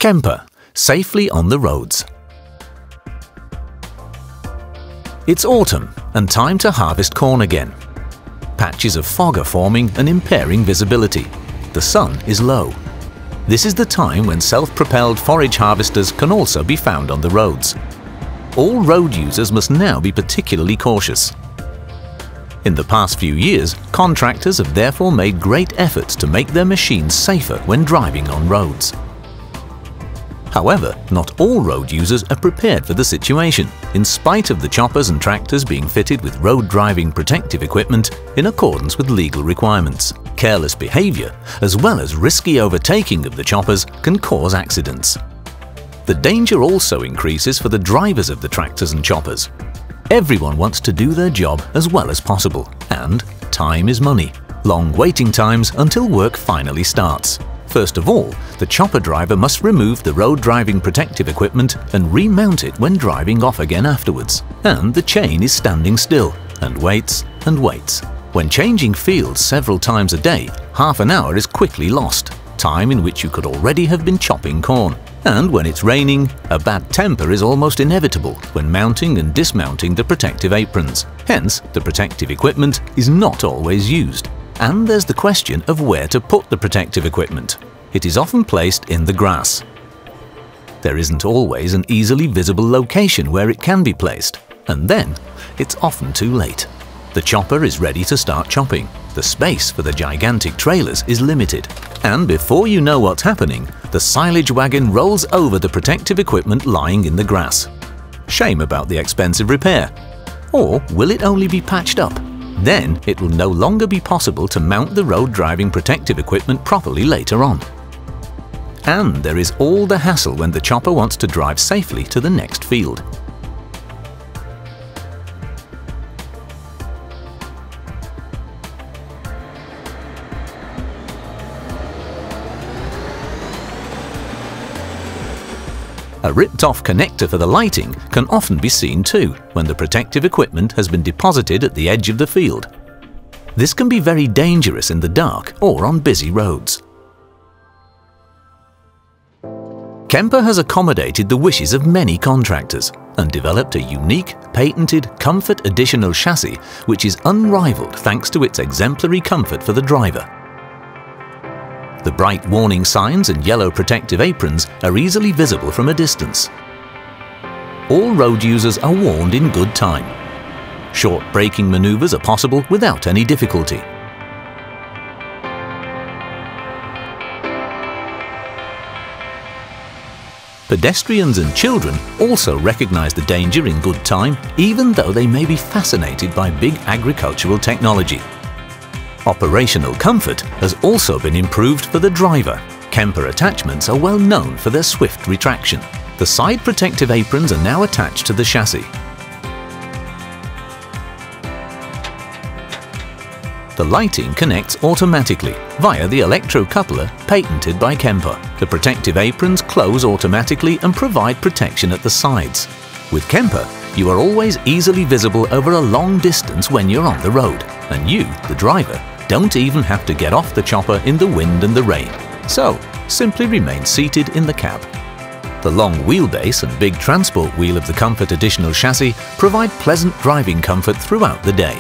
Kemper, safely on the roads. It's autumn and time to harvest corn again. Patches of fog are forming and impairing visibility. The sun is low. This is the time when self-propelled forage harvesters can also be found on the roads. All road users must now be particularly cautious. In the past few years, contractors have therefore made great efforts to make their machines safer when driving on roads. However, not all road users are prepared for the situation, in spite of the choppers and tractors being fitted with road driving protective equipment in accordance with legal requirements. Careless behavior, as well as risky overtaking of the choppers, can cause accidents. The danger also increases for the drivers of the tractors and choppers. Everyone wants to do their job as well as possible, and time is money. Long waiting times until work finally starts. First of all, the chopper driver must remove the road driving protective equipment and remount it when driving off again afterwards. And the chain is standing still and waits and waits. When changing fields several times a day, half an hour is quickly lost, time in which you could already have been chopping corn. And when it's raining, a bad temper is almost inevitable when mounting and dismounting the protective aprons. Hence, the protective equipment is not always used. And there's the question of where to put the protective equipment. It is often placed in the grass. There isn't always an easily visible location where it can be placed, and then it's often too late. The chopper is ready to start chopping. The space for the gigantic trailers is limited, and before you know what's happening, the silage wagon rolls over the protective equipment lying in the grass. Shame about the expensive repair. Or will it only be patched up? Then it will no longer be possible to mount the road driving protective equipment properly later on. And there is all the hassle when the chopper wants to drive safely to the next field. A ripped-off connector for the lighting can often be seen too when the protective equipment has been deposited at the edge of the field. This can be very dangerous in the dark or on busy roads. Kemper has accommodated the wishes of many contractors and developed a unique, patented comfort additional chassis which is unrivaled thanks to its exemplary comfort for the driver. The bright warning signs and yellow protective aprons are easily visible from a distance. All road users are warned in good time. Short braking maneuvers are possible without any difficulty. Pedestrians and children also recognize the danger in good time, even though they may be fascinated by big agricultural technology. Operational comfort has also been improved for the driver. Kemper attachments are well known for their swift retraction. The side protective aprons are now attached to the chassis. The lighting connects automatically via the electrocoupler patented by Kemper. The protective aprons close automatically and provide protection at the sides. With Kemper, you are always easily visible over a long distance when you're on the road, and you, the driver, don't even have to get off the chopper in the wind and the rain. So, simply remain seated in the cab. The long wheelbase and big transport wheel of the Comfort Additional chassis provide pleasant driving comfort throughout the day.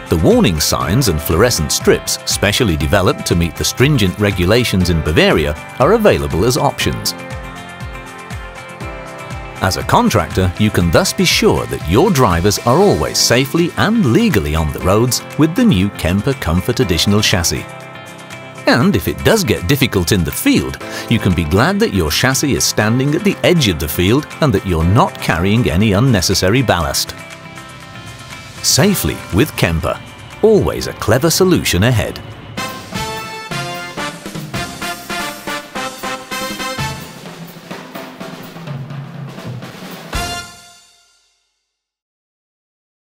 The warning signs and fluorescent strips, specially developed to meet the stringent regulations in Bavaria, are available as options. As a contractor, you can thus be sure that your drivers are always safely and legally on the roads with the new Kemper Comfort Additional chassis. And if it does get difficult in the field, you can be glad that your chassis is standing at the edge of the field and that you're not carrying any unnecessary ballast. Safely with Kemper. Always a clever solution ahead.